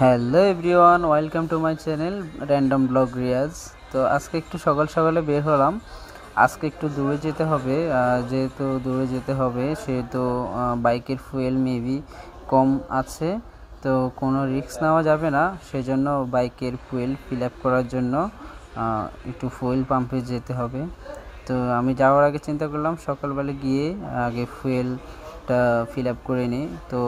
Hello everyone, welcome to my channel random blog Riyaz. তো আজকে একটু সকাল সকালে বের হলাম। আজকে একটু দূরে যেতে হবে, যেহেতু দূরে যেতে হবে সেহেতু বাইকের ফুয়েল মেবি কম আছে, তো কোনো রিস্ক নেওয়া যাবে না। সেজন্য বাইকের ফুয়েল ফিল আপ করার জন্য একটু ফুয়েল পাম্পে যেতে হবে। তো আমি যাওয়ার আগে চিন্তা করলাম সকালবেলা গিয়ে আগে ফুয়েলটা ফিল আপ করে নিই। তো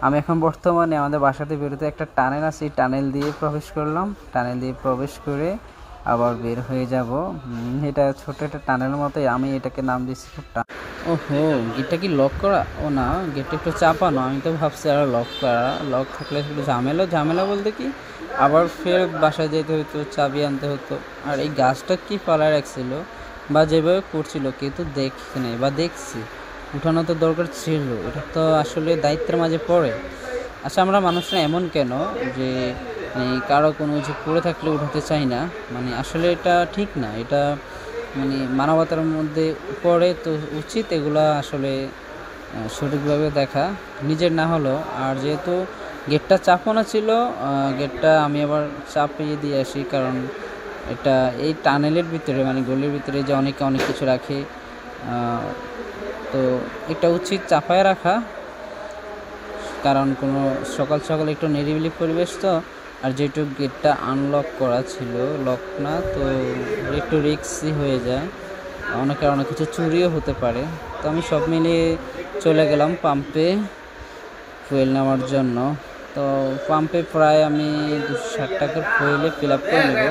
আমি এখন বর্তমানে আমাদের বাসাতে বেরোতে একটা টানেল আছে, এই টানেল দিয়ে প্রবেশ করলাম। টানেল দিয়ে প্রবেশ করে আবার বের হয়ে যাব। এটা ছোট একটা টানেলের মতোই, আমি এটাকে নাম দিচ্ছি ও হো, গেটটা কি লক করা? ও না, গেটটা একটু চাপানো। আমি তো ভাবছি আর লক করা, লক থাকলে একটু ঝামেলা বলতে কি আবার ফের বাসায় যেতে হতো, চাবি আনতে হতো। আর এই গাছটা কি ফালায় রাখছিল বা যেভাবে করছিল কেউ তো দেখছে নেই বা দেখছি, উঠানো তো দরকার ছিল। এটা তো আসলে দায়িত্বের মাঝে পড়ে। আচ্ছা, আমরা মানুষরা এমন কেন যে কারো কোনো কিছু পড়ে থাকলে উঠাতে চাই না? আসলে এটা ঠিক না। এটা মানবতার মধ্যে পড়ে, তো উচিত এগুলা আসলে সঠিকভাবে দেখা, নিজের না হলো। আর যেহেতু গেটটা চাপানো ছিল, গেটটা আমি আবার চাপিয়ে দিয়ে আসি, কারণ এটা এই টানেলের ভিতরে গলির ভিতরে যে অনেকে অনেক কিছু রাখে, তো এটা উচিত চাপায় রাখা। কারণ কোনো সকাল সকাল একটু নিরিবিলি পরিবেশ তো। আর যেহেতু গেটটা আনলক করা ছিল, লক না, তো একটু রিস্কই হয়ে যায়, অনেক কিছু চুরিও হতে পারে। তো আমি সব মিলিয়ে চলে গেলাম পাম্পে ফুয়েল নেওয়ার জন্য। তো পাম্পে প্রায় আমি 260 টাকার ফুয়েলে ফিল আপ করে নেব।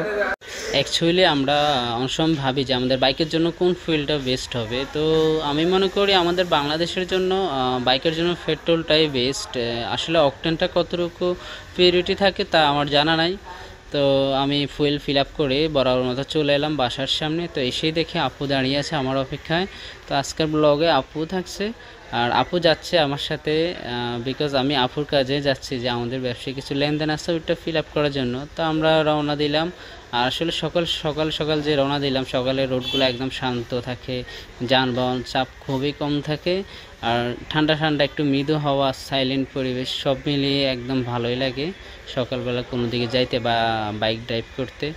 অ্যাকচুয়ালি আমরা অনেক সময় ভাবি যে আমাদের বাইকের জন্য কোন ফুয়েলটা বেস্ট হবে। তো আমি মনে করি আমাদের বাংলাদেশের জন্য বাইকের জন্য পেট্রোলটাই বেস্ট। আসলে অকটেনটা কতটুকু পিউরিটি থাকে তা আমার জানা নাই। তো আমি ফুয়েল ফিল আপ করে বরাবর মতো চলে এলাম বাসার সামনে। তো এসেই দেখে আপু দাঁড়িয়ে আছে আমার অপেক্ষায়। তো আজকের ব্লগে আপু থাকছে, আর আপু যাচ্ছে আমার সাথে, বিকজ আমি আপুর কাজে যাচ্ছি, যে আমাদের ব্যবসায়ী কিছু লেনদেন আছে ওইটা ফিল আপ করার জন্য। তো আমরা রওনা দিলাম। আর আসলে সকাল সকাল যে রওনা দিলাম, সকালে রোডগুলো একদম শান্ত থাকে, যানবাহন চাপ খুবই কম থাকে, আর ঠান্ডা ঠান্ডা একটু মৃদু হাওয়া, সাইলেন্ট পরিবেশ, সব মিলিয়ে একদম ভালোই লাগে সকালবেলা কোনো দিকে যাইতে বা বাইক ড্রাইভ করতে।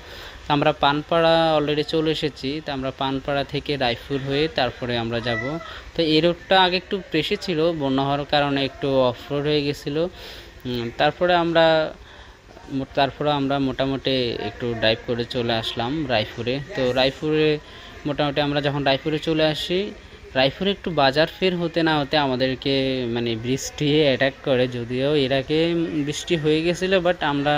তো আমরা পানপাড়া অলরেডি চলে এসেছি। তো আমরা পানপাড়া থেকে রায়পুর হয়ে তারপরে আমরা যাব। তো এই রোডটা আগে একটু বেশি ছিল, বন্যা হওয়ার কারণে একটু অফ রোড হয়ে গেছিলো। তারপরে আমরা মোটামুটি একটু ড্রাইভ করে চলে আসলাম রায়পুরে। তো রায়পুরে মোটামুটি আমরা যখন রায়পুরে চলে আসি, রায়পুরে একটু বাজার ফের হতে না হতে আমাদেরকে বৃষ্টি অ্যাটাক করে। যদিও এর আগে বৃষ্টি হয়ে গেছিলো, বাট আমরা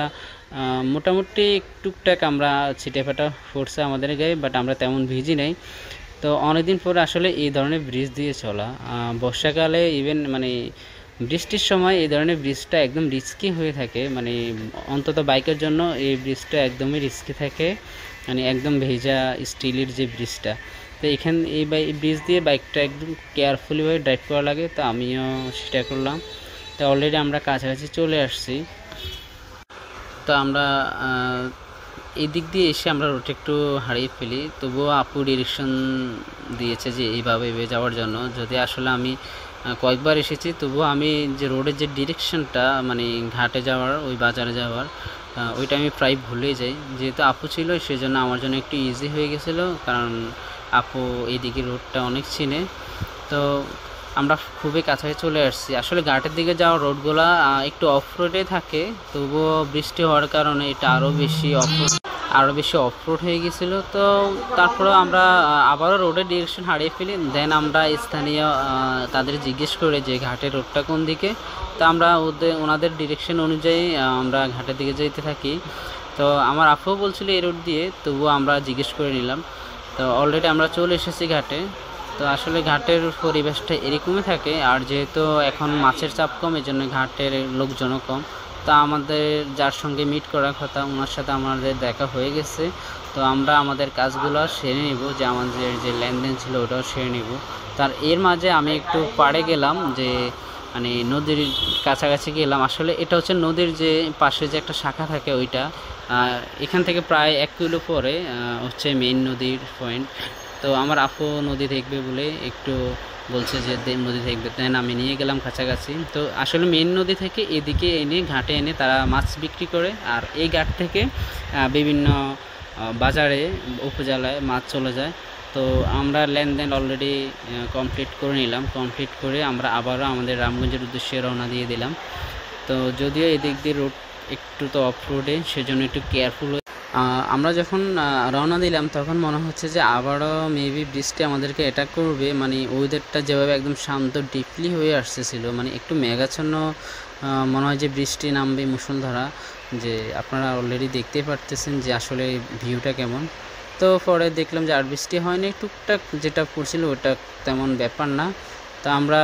মোটামুটি টুকটাক আমরা ছিটেফাটা পড়ছে আমাদের গায়ে, বাট আমরা তেমন ভিজি নাই। তো অনেকদিন পরে আসলে এই ধরনের ব্রিজ দিয়ে চলা, বর্ষাকালে ইভেন বৃষ্টির সময় এই ধরনের ব্রিজটা একদম রিস্কি হয়ে থাকে। অন্তত বাইকের জন্য এই ব্রিজটা একদমই রিস্কি থাকে, একদম ভেজা স্টিলের যে ব্রিজটা। তো এই ব্রিজ দিয়ে বাইকটা একদম কেয়ারফুলিভাবে ড্রাইভ করা লাগে। তো আমিও সেটা করলাম। তো অলরেডি আমরা কাছাকাছি চলে আসছি। তো আমরা এই দিক দিয়ে এসে আমরা রোডটা একটু হারিয়ে ফেলি, তবুও আপু ডিরেকশন দিয়েছে যে এইভাবে যাওয়ার জন্য। যদি আসলে আমি কয়েকবার এসেছি, তবুও আমি যে রোডের যে ডিরেকশনটা ঘাটে যাওয়ার, ওই বাজারে যাওয়ার, ওইটা আমি প্রায় ভুলে যাই। যেহেতু আপু ছিল সেজন্য আমার জন্য একটু ইজি হয়ে গেছিলো, কারণ আপু এইদিকে রোডটা অনেক চিনে। তো আমরা খুবই কাছাকাছি চলে আসছি। আসলে ঘাটের দিকে যাওয়া রোডগুলো একটু অফ রোডে থাকে, তবুও বৃষ্টি হওয়ার কারণে এটা আরও বেশি অফ রোড হয়ে গেছিলো। তো তারপরেও আমরা আবারও রোডের ডিরেকশন হারিয়ে ফেলি। দেন আমরা স্থানীয় তাদের জিজ্ঞেস করে যে ঘাটের রোডটা কোন দিকে। তো আমরা ওনাদের ডিরেকশন অনুযায়ী আমরা ঘাটের দিকে যেতে থাকি। তো আমার আফুও বলছিল এই রোড দিয়ে, তবুও আমরা জিজ্ঞেস করে নিলাম। তো অলরেডি আমরা চলে এসেছি ঘাটে। তো আসলে ঘাটের পরিবেশটা এরকমই থাকে, আর যেহেতু এখন মাছের চাপ কম, এই জন্য ঘাটের লোকজনও কম। তা আমাদের যার সঙ্গে মিট করার কথা, ওনার সাথে আমাদের দেখা হয়ে গেছে। তো আমরা আমাদের কাজগুলো সেরে নিব, যে আমাদের যে লেনদেন ছিল ওটাও সেরে নিব। তার এর মাঝে আমি একটু পাড়ে গেলাম, যে নদীর কাছাকাছি গেলাম। আসলে এটা হচ্ছে নদীর যে পাশে যে একটা শাখা থাকে ওইটা, এখান থেকে প্রায় 1 কিলো পরে হচ্ছে মেইন নদীর পয়েন্ট। তো আমার আপু নদী দেখবে বলে একটু বলছে যে নদী দেখবে, তাই আমি নিয়ে গেলাম কাছাকাছি। তো আসলে মেইন নদী থেকে এদিকে এনে ঘাটে এনে তারা মাছ বিক্রি করে, আর এই ঘাট থেকে বিভিন্ন বাজারে উপজেলায় মাছ চলে যায়। তো আমরা লেনদেন অলরেডি কমপ্লিট করে নিলাম, কমপ্লিট করে আমরা আবারও আমাদের রামগঞ্জের উদ্দেশ্যে রওনা দিয়ে দিলাম। তো যদিও এদিক দিয়ে রোড একটু তো অফ রোডে, সেজন্য একটু কেয়ারফুল। আমরা যখন রওনা দিলাম তখন মনে হচ্ছে যে আবারও মেবি বৃষ্টি আমাদেরকে অ্যাটাক করবে, মানে ওয়েদারটা যেভাবে একদম শান্ত ডিপলি হয়ে আসতেছিল, মানে একটু মেঘাচ্ছন্ন, মনে হয় যে বৃষ্টি নামবে মুষলধারা। যে আপনারা অলরেডি দেখতেই পারতেছেন যে আসলে ভিউটা কেমন। তো পরে দেখলাম যে আর বৃষ্টি হয়নি, টুকটাক যেটা পড়ছিল ওটা তেমন ব্যাপার না। তো আমরা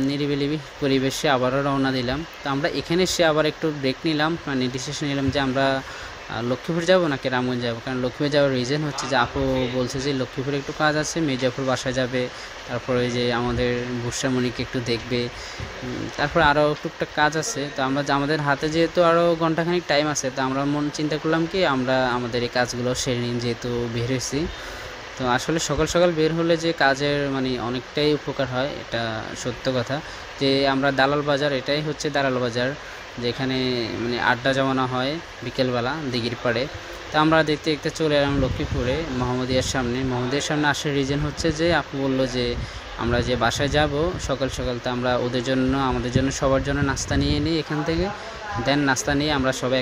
নিরিবিলি পরিবেশে আবারও রওনা দিলাম। তো আমরা এখানে এসে আবার একটু ব্রেক নিলাম, মানে ডিসিশন নিলাম যে আমরা লক্ষ্মীপুর যাব নাকি রামগঞ্জ যাব। কারণ লক্ষ্মীপুর যাওয়ার রিজন হচ্ছে যে আপু বলছে যে লক্ষ্মীপুরে একটু কাজ আছে, মির্জাপুর বাসায় যাবে, তারপরে যে আমাদের বুসামণিকে একটু দেখবে, তারপরে আরও টুকটাক কাজ আছে। তো আমরা আমাদের হাতে যেহেতু আরও ঘন্টাখানিক টাইম আছে, তো আমরা চিন্তা করলাম কি আমরা আমাদের এই কাজগুলো সেরে নিন, যেহেতু বের হয়েছি। তো আসলে সকাল সকাল বের হলে যে কাজের মানে অনেকটাই উপকার হয়, এটা সত্য কথা। যে আমরা দালাল বাজার, এটাই হচ্ছে দালাল বাজার, যেখানে মানে আড্ডা জমানো হয় বিকেলবেলা দিঘির পাড়ে। তো আমরা দেখতে দেখতে চলে এলাম লক্ষ্মীপুরে মোহাম্মদিয়ার সামনে। মোহাম্মদিয়ার সামনে আসার রিজন হচ্ছে যে আপু বললো যে আমরা যে বাসায় যাব সকাল সকাল, তো আমরা ওদের জন্য আমাদের জন্য সবার জন্য নাস্তা নিয়ে নিই এখান থেকে। দেন নাস্তা নিয়ে আমরা সবাই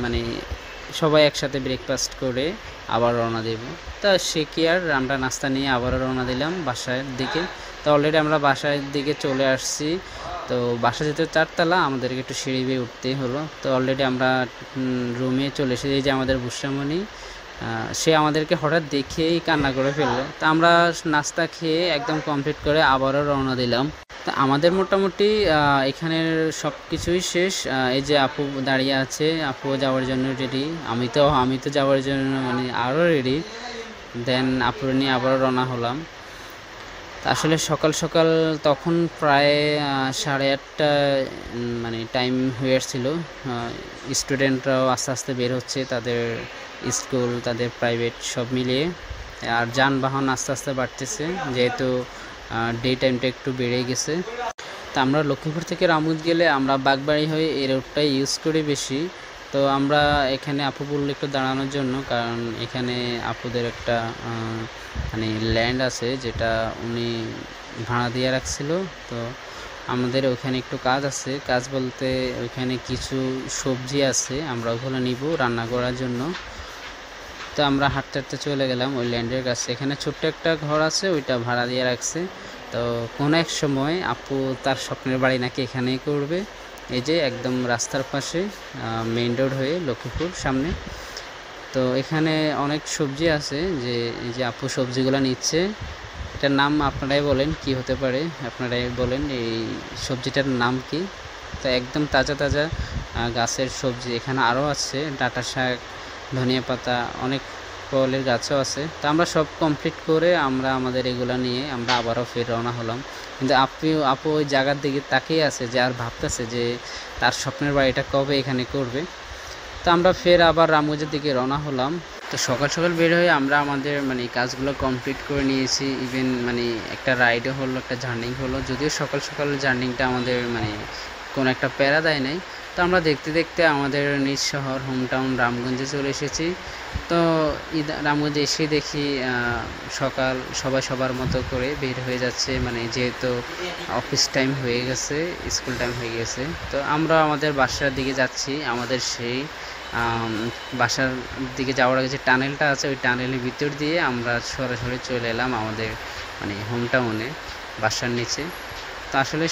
মানে সবাই একসাথে ব্রেকফাস্ট করে আবার রওনা দেব। তা সে কি আর, আমরা নাস্তা নিয়ে আবারও রওনা দিলাম বাসার দিকে। তো অলরেডি আমরা বাসার দিকে চলে আসছি। তো বাসা যেতে 4 তলা, আমাদেরকে একটু সিঁড়ি বেয়ে উঠতেই হলো। তো অলরেডি আমরা রুমে চলে এসেছি। এই যে আমাদের বুসামণি, সে আমাদেরকে হঠাৎ দেখেই কান্না করে ফেললো। তো আমরা নাস্তা খেয়ে একদম কমপ্লিট করে আবারও রওনা দিলাম। তো আমাদের মোটামুটি এখানের সব কিছুই শেষ। এই যে আপু দাঁড়িয়ে আছে, আপু যাওয়ার জন্য রেডি, আমি তো যাওয়ার জন্য মানে আরও রেডি। দেন আপুর নিয়ে আবারও রওনা হলাম। আসলে সকাল সকাল তখন প্রায় 8:30 মানে টাইম হয়ে আসছিল। স্টুডেন্টরাও আস্তে আস্তে বের হচ্ছে, তাদের স্কুল, তাদের প্রাইভেট সব মিলিয়ে। আর যানবাহন আস্তে আস্তে বাড়তেছে, যেহেতু ডে টাইমটা একটু বেড়ে গেছে। তা আমরা লক্ষ্মীপুর থেকে রামগঞ্জ গেলে আমরা বাগবাড়ি হয়ে এই রোডটাই ইউজ করি বেশি। তো আমরা এখানে আপু বললো একটু দাঁড়ানোর জন্য, কারণ এখানে আপুদের একটা মানে ল্যান্ড আছে, যেটা উনি ভাড়া দিয়ে রাখছিল। তো আমাদের ওখানে একটু কাজ আছে, কাজ বলতে ওইখানে কিছু সবজি আছে, আমরা ওগুলো নিব রান্না করার জন্য। তো আমরা হাঁটতে হাঁটতে চলে গেলাম ওই ল্যান্ডের কাছে। এখানে ছোট্ট একটা ঘর আছে, ওইটা ভাড়া দিয়ে রাখছে। তো কোনো এক সময় আপু তার স্বপ্নের বাড়ি নাকি এখানেই করবে। এই যে একদম রাস্তার পাশে, মেইন রোড হয়ে লক্ষ্মীপুর সামনে। তো এখানে অনেক সবজি আছে, যে এই যে আপু সবজিগুলো নিচ্ছে। এটার নাম আপনারাই বলেন কি হতে পারে, আপনারাই বলেন এই সবজিটার নাম কি। তো একদম তাজা তাজা গাছের সবজি। এখানে আরও আছে ডাঁটা শাক, ধনিয়া পাতা, অনেক ফলের গাছও আছে। তো আমরা সব কমপ্লিট করে আমরা আমাদের এগুলো নিয়ে আমরা আবারও ফের রওনা হলাম। কিন্তু আপু ওই জায়গার দিকে তাকিয়ে আছে, যে আর ভাবতেছে যে তার স্বপ্নের বাড়িটা কবে এখানে করবে। তো আমরা ফের আবার রামগঞ্জের দিকে রওনা হলাম। তো সকাল সকাল বের হয়ে আমরা আমাদের মানে কাজগুলো কমপ্লিট করে নিয়েছি। ইভেন মানে একটা রাইডও হলো, একটা জার্নি হলো। যদিও সকাল সকাল জার্নিটা আমাদের মানে কোনো একটা প্যারা দেয় নাই। তো আমরা দেখতে দেখতে আমাদের নিজ শহর হোমটাউন রামগঞ্জে চলে এসেছি। তো রামগঞ্জে এসে দেখি সকাল সবাই সবার মতো করে বের হয়ে যাচ্ছে, মানে যেহেতু অফিস টাইম হয়ে গেছে, স্কুল টাইম হয়ে গেছে। তো আমরা আমাদের বাসার দিকে যাচ্ছি। আমাদের সেই বাসার দিকে যাওয়ার আগে যে টানেলটা আছে, ওই টানেলের ভিতর দিয়ে আমরা সরাসরি চলে এলাম আমাদের মানে হোমটাউনে, বাসার নিচে। তো আসলে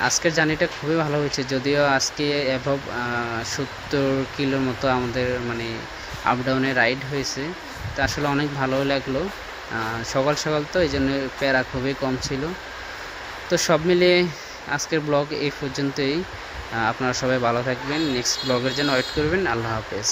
আজকের জার্নিটা খুবই ভালো হয়েছে, যদিও আজকে অ্যাবভ 70 কিলোর মতো আমাদের মানে আপ ডাউনে রাইড হয়েছে। তো আসলে অনেক ভালোই লাগলো। সকাল সকাল তো এই জন্য প্যারা খুবই কম ছিল। তো সব মিলিয়ে আজকের ব্লগ এই পর্যন্তই। আপনারা সবাই ভালো থাকবেন, নেক্সট ব্লগের জন্য ওয়েট করবেন। আল্লাহ হাফেজ।